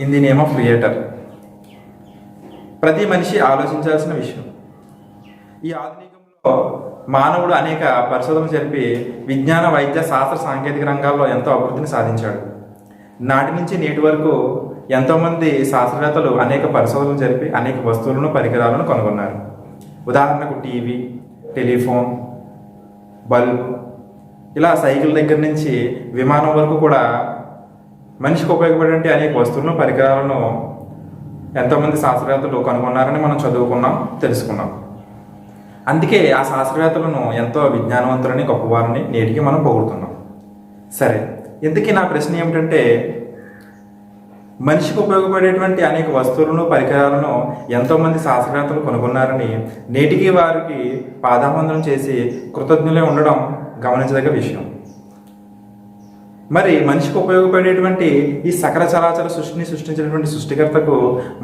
In the name of creator. ప్రతి మనిషి ఆలోచించాల్సిన విషయం. ఈ ఆధునికంలో మానవుడు అనేక పరిశోధనలు జరిపి విజ్ఞాన, వైద్య, శాస్త్ర, సాంకేతిక రంగాల్లో ఎంతో అభివృద్ధిని సాధించాడు. నాటి నుంచి నేటి వరకు ఎంతోమంది శాస్త్రవేత్తలు అనేక పరిశోధనలు జరిపి అనేక వస్తువులను, పరికరాలను కనుగొన్నారు. ఉదాహరణకు టీవీ, టెలిఫోన్, బల్బ్, ఇలా సైకిల్ దగ్గర నుంచి విమానం వరకు కూడా మనిషికి ఉపయోగపడే అనేక వస్తువులను, పరికరాలను ఎంతోమంది శాస్త్రవేత్తలు కనుగొన్నారని మనం చదువుకున్నాం, తెలుసుకున్నాం. అందుకే ఆ శాస్త్రవేత్తలను ఎంతో విజ్ఞానవంతులని, గొప్పవారిని నేటికి మనం పొగుడుతున్నాం. సరే, ఇంతకీ నా ప్రశ్న ఏమిటంటే, మనిషికి ఉపయోగపడేటువంటి అనేక వస్తువులను, పరికరాలను ఎంతోమంది శాస్త్రవేత్తలు కనుగొన్నారని నేటికి వారికి పాదావందనం చేసి కృతజ్ఞులై ఉండడం గమనించదగ్గ విషయం. మరి మనిషికి ఉపయోగపడేటువంటి ఈ సకల చరాచర సృష్టిని సృష్టించినటువంటి సృష్టికర్తకు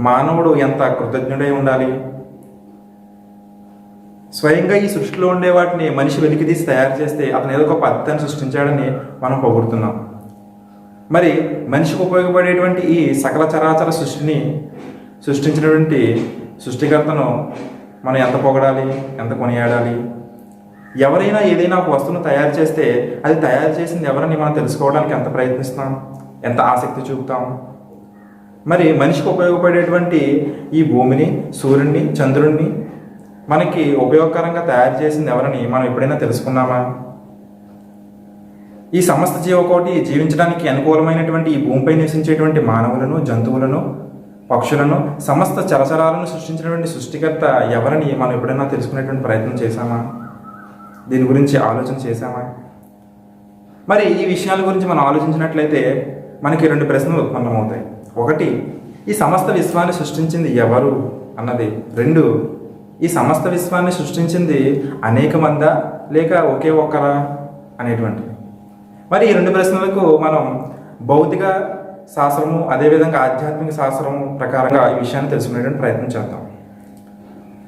మానవుడు ఎంత కృతజ్ఞుడై ఉండాలి. స్వయంగా ఈ సృష్టిలో ఉండే వాటిని మనిషి వెలికితీసి తయారు చేస్తే అతను ఏదో ఒక పద్ధతిని సృష్టించాడని మనం పొగుడుతున్నాం. మరి మనిషికి ఉపయోగపడేటువంటి ఈ సకల చరాచర సృష్టిని సృష్టించినటువంటి సృష్టికర్తను మనం ఎంత పొగడాలి, ఎంత కొనియాడాలి. ఎవరైనా ఏదైనా ఒక వస్తువును తయారు చేస్తే అది తయారు చేసింది ఎవరని మనం తెలుసుకోవడానికి ఎంత ప్రయత్నిస్తాం, ఎంత ఆసక్తి చూపుతాం. మరి మనిషికి ఉపయోగపడేటువంటి ఈ భూమిని, సూర్యుడిని, చంద్రుడిని మనకి ఉపయోగకరంగా తయారు చేసింది ఎవరని మనం ఎప్పుడైనా తెలుసుకున్నామా? ఈ సమస్త జీవకోటి జీవించడానికి అనుకూలమైనటువంటి ఈ భూమిపై నివసించేటువంటి మానవులను, జంతువులను, పక్షులను, సమస్త చరచరాలను సృష్టించినటువంటి సృష్టికర్త ఎవరని మనం ఎప్పుడైనా తెలుసుకునేటువంటి ప్రయత్నం చేశామా? దీని గురించి ఆలోచన చేశామా? మరి ఈ విషయాల గురించి మనం ఆలోచించినట్లయితే మనకి రెండు ప్రశ్నలు ఉత్పన్నమవుతాయి. ఒకటి, ఈ సమస్త విశ్వాన్ని సృష్టించింది ఎవరు అన్నది. రెండు, ఈ సమస్త విశ్వాన్ని సృష్టించింది అనేక మందా లేక ఒకే ఒక్కరా అనేటువంటిది. మరి ఈ రెండు ప్రశ్నలకు మనం భౌతిక శాస్త్రము, అదేవిధంగా ఆధ్యాత్మిక శాస్త్రము ప్రకారంగా ఈ విషయాన్ని తెలుసుకునేటువంటి ప్రయత్నం చేద్దాం.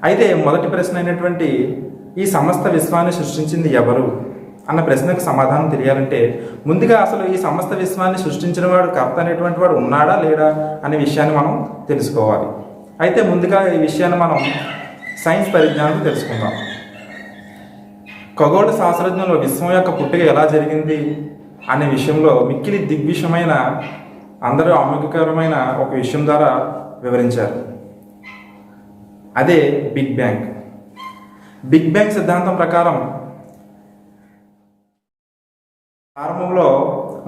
అయితే మొదటి ప్రశ్న అయినటువంటి ఈ సమస్త విశ్వాన్ని సృష్టించింది ఎవరు అన్న ప్రశ్నకు సమాధానం తెలియాలంటే ముందుగా అసలు ఈ సమస్త విశ్వాన్ని సృష్టించిన వాడు, కర్త అనేటువంటి వాడు ఉన్నాడా లేడా అనే విషయాన్ని మనం తెలుసుకోవాలి. అయితే ముందుగా ఈ విషయాన్ని మనం సైన్స్ పరిజ్ఞానం తెలుసుకుందాం. ఖగోళ శాస్త్రజ్ఞులు విశ్వం యొక్క పుట్టుక ఎలా జరిగింది అనే విషయంలో మిక్కిలి దిగ్విషయమైన, అందరూ ఆమోదకరమైన ఒక విషయం ద్వారా వివరించారు. అదే బిగ్ బ్యాంగ్. బిగ్ బ్యాంగ్ సిద్ధాంతం ప్రకారం ప్రారంభంలో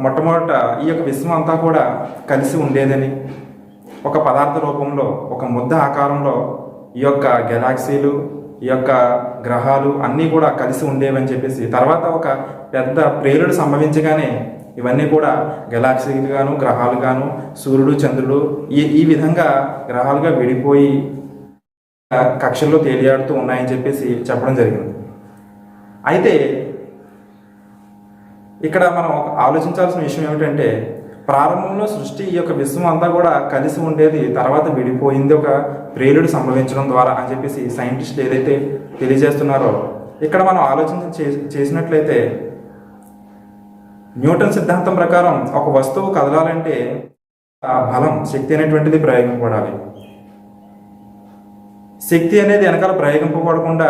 మొట్టమొదట ఈ యొక్క విశ్వం అంతా కూడా కలిసి ఉండేదని, ఒక పదార్థ రూపంలో, ఒక ముద్ద ఆకారంలో ఈ యొక్క గెలాక్సీలు, ఈ యొక్క గ్రహాలు అన్నీ కూడా కలిసి ఉండేవని చెప్పేసి, తర్వాత ఒక పెద్ద ప్రేరుడు సంభవించగానే ఇవన్నీ కూడా గెలాక్సీలుగాను, గ్రహాలుగాను, సూర్యుడు, చంద్రుడు ఈ విధంగా గ్రహాలుగా విడిపోయి కక్షల్లో తేలియాడుతూ ఉన్నాయని చెప్పేసి చెప్పడం జరిగింది. అయితే ఇక్కడ మనం ఆలోచించాల్సిన విషయం ఏమిటంటే, ప్రారంభంలో సృష్టి ఈ యొక్క విశ్వం అంతా కూడా కలిసి ఉండేది, తర్వాత విడిపోయింది ఒక ప్రేరుడు సంభవించడం ద్వారా అని చెప్పేసి సైంటిస్టులు ఏదైతే తెలియజేస్తున్నారో, ఇక్కడ మనం ఆలోచన చేసినట్లయితే న్యూటన్ సిద్ధాంతం ప్రకారం ఒక వస్తువు కదలాలంటే బలం, శక్తి అనేటువంటిది ప్రయోగింపబడాలి. శక్తి అనేది వెనకాల ప్రయోగింపబడకుండా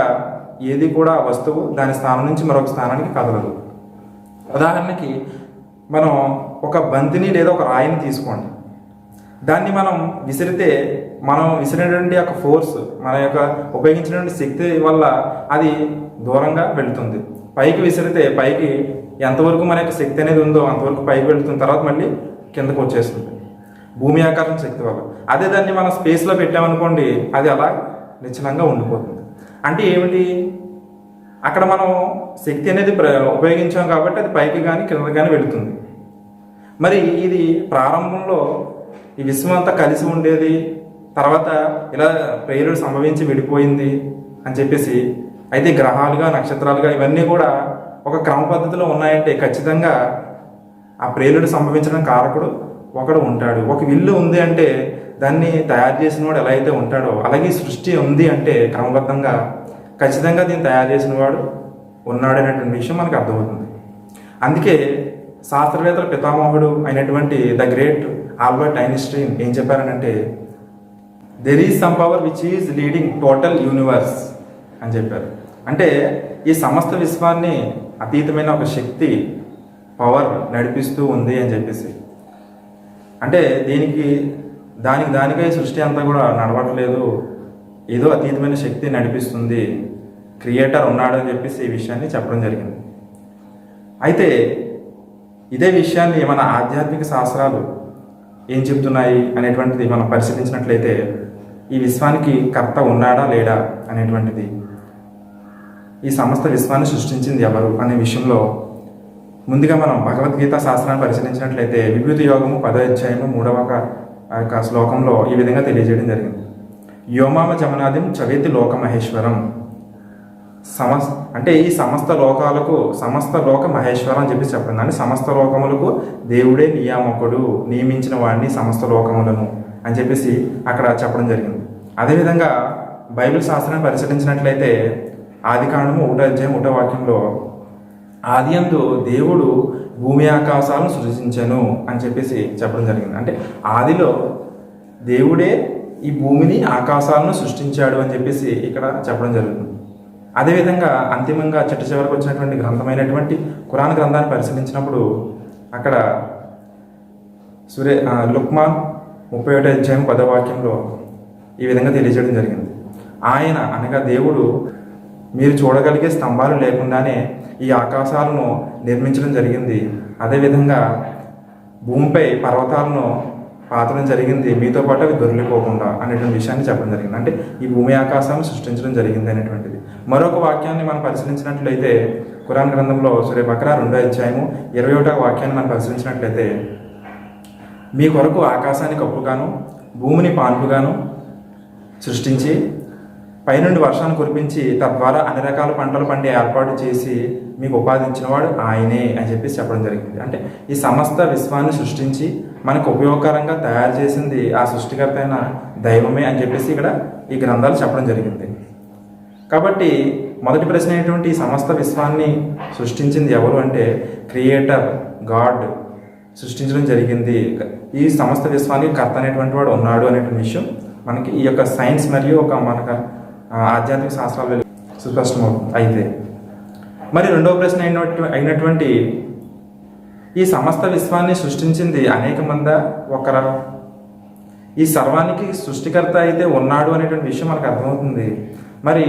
ఏది కూడా వస్తువు దాని స్థానం నుంచి మరొక స్థానానికి కదలదు. ఉదాహరణకి మనం ఒక బంతిని లేదా ఒక రాయిని తీసుకోండి. దాన్ని మనం విసిరితే మనం విసిరినటువంటి యొక్క ఫోర్స్, మన యొక్క ఉపయోగించినటువంటి శక్తి వల్ల అది దూరంగా వెళుతుంది. పైకి విసిరితే పైకి ఎంతవరకు మన యొక్క శక్తి అనేది ఉందో అంతవరకు పైకి వెళుతుంది, తర్వాత మళ్ళీ కిందకు వచ్చేస్తుంది భూమి ఆకర్షణ శక్తి వల్ల. అదే దాన్ని మనం స్పేస్లో పెట్టామనుకోండి, అది అలా నిశ్చలంగా ఉండిపోతుంది. అంటే ఏమిటి, అక్కడ మనం శక్తి అనేది ఉపయోగించాం కాబట్టి అది పైకి కానీ కింద కానీ వెళుతుంది. మరి ఇది ప్రారంభంలో ఈ విశ్వం అంతా కలిసి ఉండేది, తర్వాత ఇలా ప్రేరుడు సంభవించి విడిపోయింది అని చెప్పేసి, అయితే గ్రహాలుగా, నక్షత్రాలుగా ఇవన్నీ కూడా ఒక క్రమ పద్ధతిలో ఉన్నాయంటే ఖచ్చితంగా ఆ ప్రేరుడు సంభవించడం కారకుడు ఒకడు ఉంటాడు. ఒక ఇల్లు ఉంది అంటే దాన్ని తయారు చేసిన వాడు ఎలా అయితే ఉంటాడో, అలాగే సృష్టి ఉంది అంటే క్రమబద్ధంగా ఖచ్చితంగా దీన్ని తయారు చేసిన వాడు ఉన్నాడు అనేటువంటి విషయం మనకు అర్థమవుతుంది. అందుకే శాస్త్రవేత్తల పితామహుడు అయినటువంటి ద గ్రేట్ ఆల్బర్ట్ ఐన్స్టీన్ ఏం చెప్పారనంటే, there is some power which is leading total universe అని చెప్పారు. అంటే ఈ సమస్త విశ్వాన్ని అతీతమైన ఒక శక్తి, పవర్ నడిపిస్తూ ఉంది అని చెప్పేసి. అంటే దానికై సృష్టి అంతా కూడా నడవట్లేదు, ఏదో అతీతమైన శక్తి నడిపిస్తుంది, క్రియేటర్ ఉన్నాడు అని చెప్పేసి ఈ విషయాన్ని చెప్పడం జరిగింది. అయితే ఇదే విషయాన్ని మన ఆధ్యాత్మిక శాస్త్రాలు ఏం చెప్తున్నాయి అనేటువంటిది మనం పరిశీలించినట్లయితే, ఈ విశ్వానికి కర్త ఉన్నాడా లేడా అనేటువంటిది, ఈ సమస్త విశ్వాన్ని సృష్టించింది ఎవరు అనే విషయంలో ముందుగా మనం భగవద్గీత శాస్త్రాన్ని పరిశీలించినట్లయితే విభూతి యోగము 10వ అధ్యాయము 3వ శ్లోకంలో ఈ విధంగా తెలియజేయడం జరిగింది. వ్యోమామ జమనాదిం చవేతి లోక మహేశ్వరం. అంటే ఈ సమస్త లోక మహేశ్వరం అని చెప్పి చెప్పండి. అంటే సమస్త లోకములకు దేవుడే నియామకుడు, నియమించిన వాడిని సమస్త లోకములను అని చెప్పేసి అక్కడ చెప్పడం జరిగింది. అదేవిధంగా బైబిల్ శాస్త్రాన్ని పరిశీలించినట్లయితే ఆదికాండము 1వ అధ్యాయం 1వ వాక్యంలో ఆదియందు దేవుడు భూమి ఆకాశాలను సృజించెను అని చెప్పేసి చెప్పడం జరిగింది. అంటే ఆదిలో దేవుడే ఈ భూమిని ఆకాశాలను సృష్టించాడు అని చెప్పేసి ఇక్కడ చెప్పడం జరుగుతుంది. అదేవిధంగా అంతిమంగా చిట్ట చివరికి వచ్చినటువంటి గ్రంథమైనటువంటి ఖురాన్ గ్రంథాన్ని పరిశీలించినప్పుడు అక్కడ లుక్మాన్ 31వ అధ్యాయం 10వ వాక్యంలో ఈ విధంగా తెలియజేయడం జరిగింది. ఆయన అనగా దేవుడు మీరు చూడగలిగే స్తంభాలు లేకుండానే ఈ ఆకాశాలను నిర్మించడం జరిగింది. అదేవిధంగా భూమిపై పర్వతాలను పాతడం జరిగింది, మీతో పాటు అవి దొరికిపోకుండా అనేటువంటి విషయాన్ని చెప్పడం జరిగింది. అంటే ఈ భూమి ఆకాశాలను సృష్టించడం జరిగింది అనేటువంటిది. మరొక వాక్యాన్ని మనం పరిశీలించినట్లయితే ఖురాన్ గ్రంథంలో సూరా బకరా 2వ అధ్యాయము 21వ వాక్యాన్ని మనం పరిశీలించినట్లయితే, మీ కొరకు ఆకాశాన్ని కప్పుగాను భూమిని పాన్పుగాను సృష్టించి పైనుండి వర్షాన్ని కురిపించి తద్వారా అన్ని రకాల పంటలు పండి ఏర్పాటు చేసి మీకు ఉపాధి ఇచ్చినవాడు ఆయనే అని చెప్పేసి చెప్పడం జరిగింది. అంటే ఈ సమస్త విశ్వాన్ని సృష్టించి మనకు ఉపయోగకరంగా తయారు చేసింది ఆ సృష్టికర్త అయిన దైవమే అని చెప్పేసి ఇక్కడ ఈ గ్రంథాలు చెప్పడం జరిగింది. కాబట్టి మొదటి ప్రశ్న అయినటువంటి ఈ సమస్త విశ్వాన్ని సృష్టించింది ఎవరు అంటే క్రియేటర్ గాడ్ సృష్టించడం జరిగింది. ఈ సమస్త విశ్వానికి కర్త అనేటువంటి వాడు ఉన్నాడు అనేటువంటి విషయం మనకి ఈ యొక్క సైన్స్ మరియు మనకు ఆధ్యాత్మిక శాస్త్రాలు సుస్పష్టమవుతుంది. అయితే మరి రెండవ ప్రశ్న అయినటువంటి ఈ సమస్త విశ్వాన్ని సృష్టించింది అనేక మందా ఒకరా? ఈ సర్వానికి సృష్టికర్త అయితే ఉన్నాడు అనేటువంటి విషయం మనకు అర్థమవుతుంది. మరి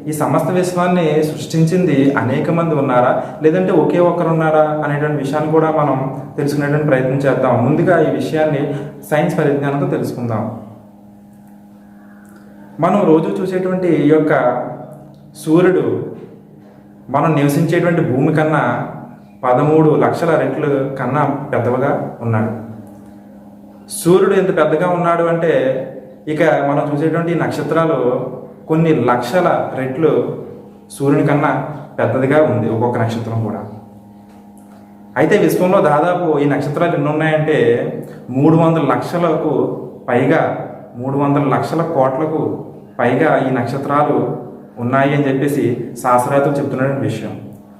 ఈ సమస్త విశ్వాన్ని సృష్టించింది అనేక మంది ఉన్నారా, లేదంటే ఒకే ఒక్కరు ఉన్నారా అనేటువంటి విషయాన్ని కూడా మనం తెలుసుకునేటువంటి ప్రయత్నం చేద్దాం. ముందుగా ఈ విషయాన్ని సైన్స్ పరిజ్ఞానంతో తెలుసుకుందాం. మనం రోజు చూసేటువంటి ఈ యొక్క సూర్యుడు మనం నివసించేటువంటి భూమి కన్నా 13 లక్షల రెట్లు కన్నా పెద్దగా ఉన్నాడు. సూర్యుడు ఎంత పెద్దగా ఉన్నాడు అంటే ఇక మనం చూసేటువంటి నక్షత్రాలు కొన్ని లక్షల రెట్లు సూర్యుని కన్నా పెద్దదిగా ఉంది ఒక్కొక్క నక్షత్రం కూడా. అయితే విశ్వంలో దాదాపు ఈ నక్షత్రాలు ఎన్ని ఉన్నాయంటే 300 లక్షలకు పైగా 300 లక్షల కోట్లకు పైగా ఈ నక్షత్రాలు ఉన్నాయి అని చెప్పేసి శాస్త్రవేత్తలు చెప్తున్న విషయం.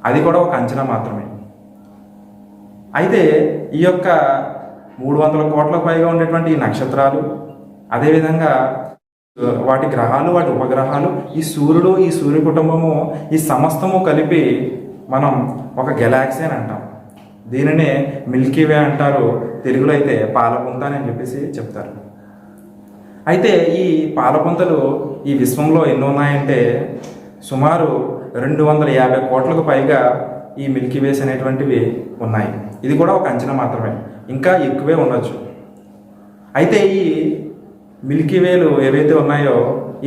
అది కూడా ఒక అంచనా మాత్రమే. అయితే ఈ యొక్క 300 కోట్లకు పైగా ఉండేటువంటి ఈ నక్షత్రాలు, అదేవిధంగా వాటి గ్రహాలు, వాటి ఉపగ్రహాలు, ఈ సూర్యుడు, ఈ సూర్య కుటుంబము, ఈ సమస్తము కలిపి మనం ఒక గెలాక్సీ అని అంటాం. దీనినే మిల్కీ వే అంటారు, తెలుగులో అయితే పాలపుంత అని చెప్పేసి చెప్తారు. అయితే ఈ పాలపుంతలు ఈ విశ్వంలో ఎన్ని ఉన్నాయంటే సుమారు 250 కోట్లకు పైగా ఈ మిల్కీ వేస్ అనేటువంటివి ఉన్నాయి. ఇది కూడా ఒక అంచనా మాత్రమే, ఇంకా ఎక్కువే ఉండొచ్చు. అయితే ఈ మిల్కీ వేలు ఏవైతే ఉన్నాయో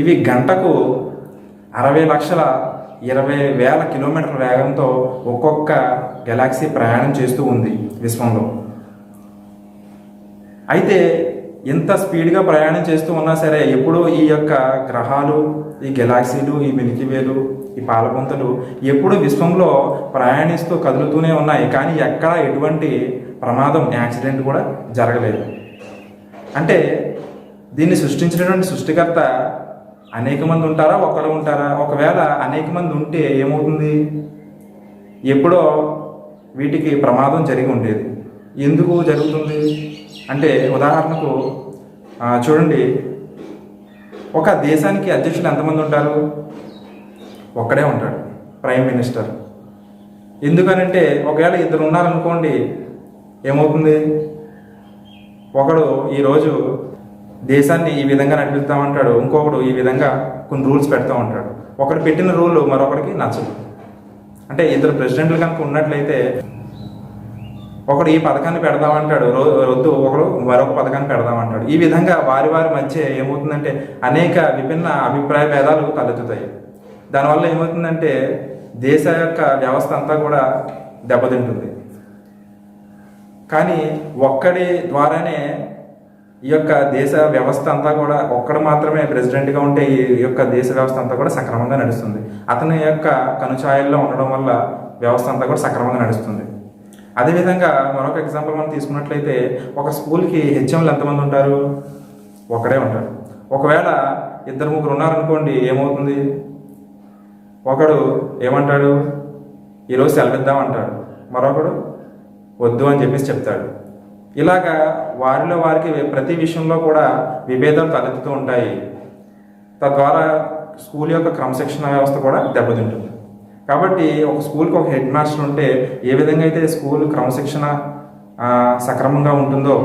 ఇవి గంటకు 60,20,000 కిలోమీటర్ల వేగంతో ఒక్కొక్క గెలాక్సీ ప్రయాణం చేస్తూ ఉంది విశ్వంలో. అయితే ఎంత స్పీడ్గా ప్రయాణం చేస్తూ ఉన్నా సరే ఎప్పుడూ ఈ యొక్క గ్రహాలు, ఈ గెలాక్సీలు, ఈ మిల్కీవేలు, ఈ పాలపుంతలు ఎప్పుడు విశ్వంలో ప్రయాణిస్తూ కదులుతూనే ఉన్నాయి. కానీ ఎక్కడ ఎటువంటి ప్రమాదం, యాక్సిడెంట్ కూడా జరగలేదు. అంటే దీన్ని సృష్టించినటువంటి సృష్టికర్త అనేక మంది ఉంటారా, ఒక్కడు ఉంటారా? ఒకవేళ అనేక మంది ఉంటే ఏమవుతుంది? ఎప్పుడో వీటికి ప్రమాదం జరిగి ఉండేది. ఎందుకు జరుగుతుంది అంటే ఉదాహరణకు చూడండి, ఒక దేశానికి అధ్యక్షులు ఎంతమంది ఉంటారు? ఒక్కడే ఉంటాడు, ప్రైమ్ మినిస్టర్. ఎందుకనంటే ఒకవేళ ఇద్దరు ఉన్నారనుకోండి, ఏమవుతుంది? ఒకడు ఈరోజు దేశాన్ని ఈ విధంగా నడిపిస్తామంటాడు, ఇంకొకడు ఈ విధంగా కొన్ని రూల్స్ పెడతా ఉంటాడు. ఒకడు పెట్టిన రూల్ మరొకడికి నచ్చదు. అంటే ఇద్దరు ప్రెసిడెంట్లు కనుక ఉన్నట్లయితే ఒకడు ఈ పథకాన్ని పెడదామంటాడు, వద్దు ఒకడు మరొక పథకాన్ని పెడదామంటాడు. ఈ విధంగా వారి వారి మధ్య ఏమవుతుందంటే అనేక విభిన్న అభిప్రాయ భేదాలు తలెత్తుతాయి. దానివల్ల ఏమవుతుందంటే దేశ యొక్క వ్యవస్థ అంతా కూడా దెబ్బతింటుంది. కానీ ఒక్కడి ద్వారానే ఈ యొక్క దేశ వ్యవస్థ అంతా కూడా, ఒక్కడు మాత్రమే ప్రెసిడెంట్గా ఉంటే ఈ యొక్క దేశ వ్యవస్థ అంతా కూడా సక్రమంగా నడుస్తుంది. అతని యొక్క కనుచాయల్లో ఉండడం వల్ల వ్యవస్థ అంతా కూడా సక్రమంగా నడుస్తుంది. అదేవిధంగా మరొక ఎగ్జాంపుల్ మనం తీసుకున్నట్లయితే, ఒక స్కూల్కి హెచ్ఎంలు ఎంతమంది ఉంటారు? ఒకడే ఉంటారు. ఒకవేళ ఇద్దరు ముగ్గురు ఉన్నారనుకోండి, ఏమవుతుంది? ఒకడు ఏమంటాడు? ఈరోజు సెలవు ఇద్దామంటాడు, మరొకడు వద్దు అని చెప్పేసి చెప్తాడు. ఇలాగా వారిలో వారికి ప్రతి విషయంలో కూడా విభేదాలు తలెత్తుతూ ఉంటాయి. తద్వారా స్కూల్ యొక్క క్రమశిక్షణ వ్యవస్థ కూడా దెబ్బతింటుంది. కాబట్టి ఒక స్కూల్కి ఒక హెడ్ మాస్టర్ ఉంటే ఏ విధంగా అయితే స్కూల్ క్రమశిక్షణ సక్రమంగా ఉంటుందో,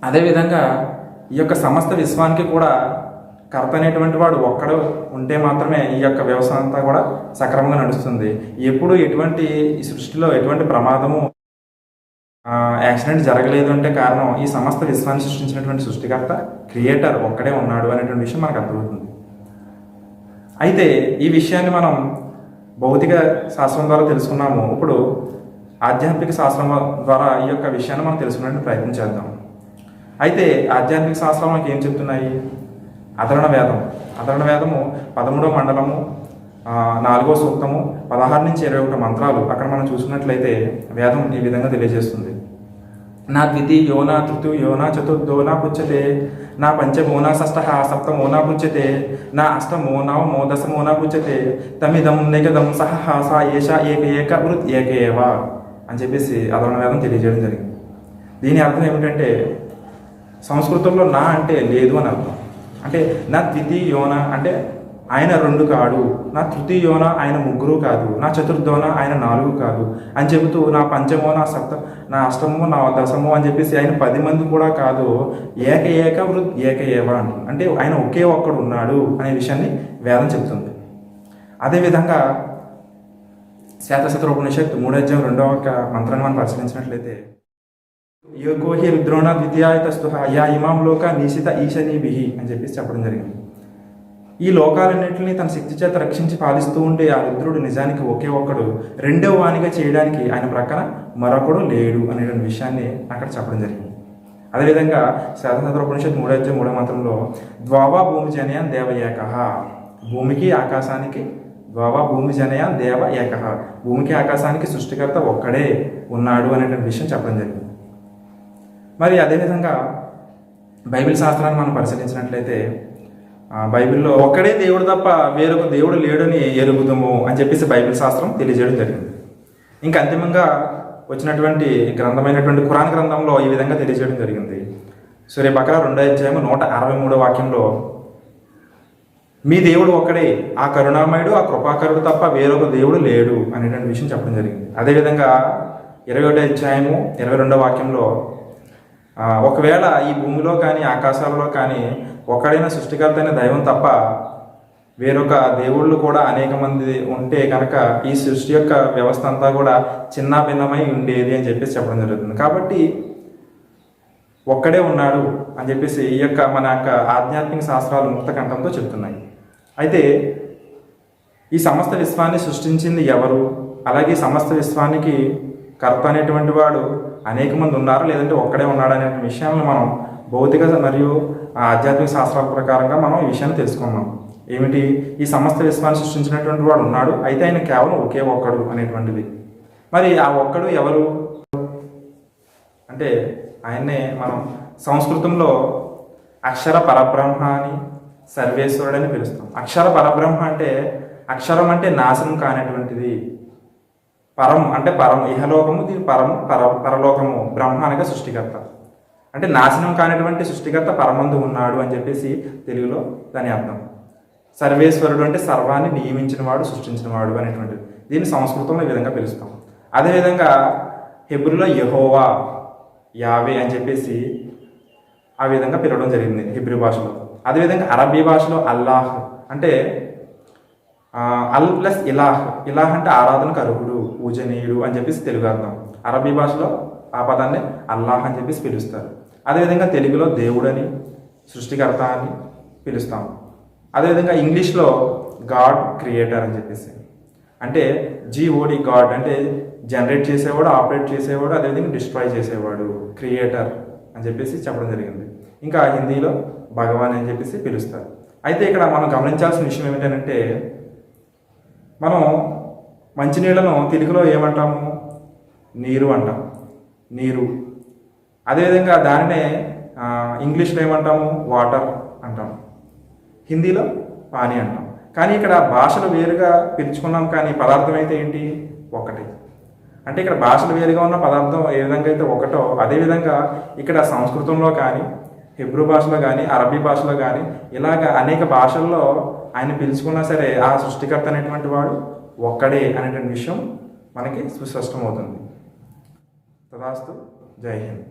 అదేవిధంగా ఈ యొక్క సమస్త విశ్వానికి కూడా కర్త అనేటువంటి వాడు ఒక్కడు ఉంటే మాత్రమే ఈ యొక్క వ్యవస్థ అంతా కూడా సక్రమంగా నడుస్తుంది. ఎప్పుడు ఎటువంటి ఈ సృష్టిలో ఎటువంటి ప్రమాదము యాక్సిడెంట్ జరగలేదు అంటే కారణం ఈ సమస్త విశ్వాన్ని సృష్టించినటువంటి సృష్టికర్త, క్రియేటర్ ఒక్కడే ఉన్నాడు అనేటువంటి విషయం మనకు అర్థమవుతుంది. అయితే ఈ విషయాన్ని మనం భౌతిక శాస్త్రం ద్వారా తెలుసుకున్నాము. ఇప్పుడు ఆధ్యాత్మిక శాస్త్రం ద్వారా ఈ యొక్క విషయాన్ని మనం తెలుసుకునే ప్రయత్నం చేద్దాం. అయితే ఆధ్యాత్మిక శాస్త్రం మనకి ఏం చెప్తున్నాయి? అధర్ణ వేదము 13వ మండలము 4వ సూక్తము 16 నుంచి 21 మంత్రాలు అక్కడ మనం చూసుకున్నట్లయితే వేదం ఈ విధంగా తెలియజేస్తుంది. నా ద్వితీయో నా తృతీయో నా చతుర్థో నా పుచ్చతే, నా పంచమో నా షష్ఠః సప్తమో నా పుచ్చతే, నా అష్టమో నవమో దశమో నా పుచ్చతే, తమిదం నిగదం సహ ఏష ఏక వృత్ ఏకేవ అని చెప్పేసి అధర్ణ వేదం తెలియజేయడం జరిగింది. దీని అర్థం ఏమిటంటే, సంస్కృతంలో నా అంటే లేదు అని అర్థం. అంటే నా ద్వితీయోన అంటే ఆయన 2 కాడు, నా తృతీయోన ఆయన 3 కాదు, నా చతుర్థోన ఆయన 4 కాదు అని చెబుతూ, నా పంచమో నా నా అష్టమో నా దశమో అని చెప్పేసి ఆయన 10 మంది కూడా కాదు, ఏక వృత్ ఏవ అంటుంది. అంటే ఆయన ఒకే ఒక్కడు ఉన్నాడు అనే విషయాన్ని వేదం చెబుతుంది. అదేవిధంగా శ్వేతశతర ఉపనిషత్తు 3వ అధ్యాయం 2వ మంత్రాన్ని మనం పరిశీలించినట్లయితే, యోగో హి రుద్రోణ ద్వితీయాయతస్తు యా ఇమాం లోక నిశిత ఈశనీభిః అని చెప్పేసి చెప్పడం జరిగింది. ఈ లోకాలన్నింటినీ తన శక్తి చేత రక్షించి పాలిస్తూ ఉండే ఆ రుద్రుడు నిజానికి ఒకే ఒక్కడు, రెండవ వానిగా చేయడానికి ఆయన ప్రక్కన మరొకడు లేడు అనే విషయాన్ని అక్కడ చెప్పడం జరిగింది. అదేవిధంగా శ్వేతశతర ఉపనిషత్తు 3వ అధ్యాయం 3వ మంత్రంలో ద్వావా భూమి జనయాన్ దేవ ఏకః, భూమికి ఆకాశానికి ద్వావా భూమి జనయాన్ దేవ ఏకః, భూమికి ఆకాశానికి సృష్టికర్త ఒక్కడే ఉన్నాడు అనేటువంటి విషయం చెప్పడం జరిగింది. మరి అదేవిధంగా బైబిల్ శాస్త్రాన్ని మనం పరిశీలించినట్లయితే, బైబిల్లో ఒక్కడే దేవుడు తప్ప వేరొక దేవుడు లేడని ఎరుగుదము అని చెప్పేసి బైబిల్ శాస్త్రం తెలియజేయడం జరిగింది. ఇంకా అంతిమంగా వచ్చినటువంటి గ్రంథమైనటువంటి ఖురాన్ గ్రంథంలో ఈ విధంగా తెలియజేయడం జరిగింది. సూర బకరా 2వ అధ్యాయం 163వ వాక్యంలో, మీ దేవుడు ఒక్కడే, ఆ కరుణామయుడు ఆ కృపాకరుడు తప్ప వేరొక దేవుడు లేడు అనేటువంటి విషయం చెప్పడం జరిగింది. అదేవిధంగా 21వ అధ్యాయము 22వ వాక్యంలో, ఒకవేళ ఈ భూమిలో కానీ ఆకాశాలలో కానీ ఒక్కడైన సృష్టికర్త అయిన దైవం తప్ప వేరొక దేవుళ్ళు కూడా అనేక మంది ఉంటే కనుక ఈ సృష్టి యొక్క వ్యవస్థ అంతా కూడా చిన్న భిన్నమై ఉండేది అని చెప్పేసి చెప్పడం జరుగుతుంది. కాబట్టి ఒక్కడే ఉన్నాడు అని చెప్పేసి ఈ యొక్క మన యొక్క ఆధ్యాత్మిక శాస్త్రాలు ముక్త కంఠంతో చెప్తున్నాయి. అయితే ఈ సమస్త విశ్వాన్ని సృష్టించింది ఎవరు, అలాగే సమస్త విశ్వానికి కర్త అనేటువంటి వాడు అనేక మంది ఉన్నారు లేదంటే ఒక్కడే ఉన్నాడు అనే విషయాలను మనం భౌతిక మరియు ఆధ్యాత్మిక శాస్త్రాల ప్రకారంగా మనం ఈ విషయాన్ని తెలుసుకున్నాం. ఏమిటి? ఈ సమస్త విశ్వాన్ని సృష్టించినటువంటి వాడు ఉన్నాడు, అయితే ఆయన కేవలం ఒకే ఒక్కడు అనేటువంటిది. మరి ఆ ఒక్కడు ఎవరు అంటే ఆయన్నే మనం సంస్కృతంలో అక్షర పరబ్రహ్మ అని, సర్వేశ్వరుడు అని పిలుస్తాం. అక్షర పరబ్రహ్మ అంటే అక్షరం అంటే నాశనం కానటువంటిది, పరం అంటే పరం, ఇహలోకము, దీని పరము, పరలోకము, బ్రహ్మ అనగా సృష్టికర్త. అంటే నాశనం కానిటువంటి సృష్టికర్త పరమందు ఉన్నాడు అని చెప్పేసి తెలుగులో దాని అర్థం. సర్వేశ్వరుడు అంటే సర్వాన్ని నియమించినవాడు, సృష్టించినవాడు అనేటువంటిది. దీన్ని సంస్కృతంలో ఈ విధంగా పిలుస్తాం. అదేవిధంగా హెబ్రూలో యెహోవా, యావే అని చెప్పేసి ఆ విధంగా పిలవడం జరిగింది హెబ్రూ భాషలో. అదేవిధంగా అరబీ భాషలో అల్లాహ్ అంటే అల్ ప్లస్ ఇలాహ్, ఇలాహ్ అంటే ఆరాధనకు అర్హుడు, పూజనీయుడు అని చెప్పేసి తెలుగు అర్థం. అరబీ భాషలో ఆ పదాన్ని అల్లాహ్ అని చెప్పేసి పిలుస్తారు. అదేవిధంగా తెలుగులో దేవుడని, సృష్టికర్త అని పిలుస్తాం. అదేవిధంగా ఇంగ్లీష్లో గాడ్, క్రియేటర్ అని చెప్పేసి, అంటే జీఓడి గాడ్ అంటే జనరేట్ చేసేవాడు, ఆపరేట్ చేసేవాడు, అదేవిధంగా డిస్ట్రాయ్ చేసేవాడు, క్రియేటర్ అని చెప్పేసి చెప్పడం జరిగింది. ఇంకా హిందీలో భగవాన్ అని చెప్పేసి పిలుస్తారు. అయితే ఇక్కడ మనం గమనించాల్సిన విషయం ఏమిటంటే, మనం మంచినీళ్ళను తెలుగులో ఏమంటాము? నీరు అంటాం, నీరు. అదేవిధంగా దానినే ఇంగ్లీష్లో ఏమంటాము? వాటర్ అంటాం, హిందీలో పానీ అంటాం. కానీ ఇక్కడ భాషలు వేరుగా పిలుచుకున్నాం, కానీ పదార్థం అయితే ఏంటి? ఒకటి. అంటే ఇక్కడ భాషలు వేరుగా ఉన్న పదార్థం ఏ విధంగా అయితే ఒకటో, అదేవిధంగా ఇక్కడ సంస్కృతంలో కానీ, హెబ్రూ భాషలో కానీ, అరబీ భాషలో కానీ ఇలాగ అనేక భాషల్లో ఆయన పిలుచుకున్నా సరే ఆ సృష్టికర్త అనేటువంటి వాడు ఒక్కడే అనేటువంటి విషయం మనకి సుస్పష్టమవుతుంది. తదాస్తు. జై హింద్.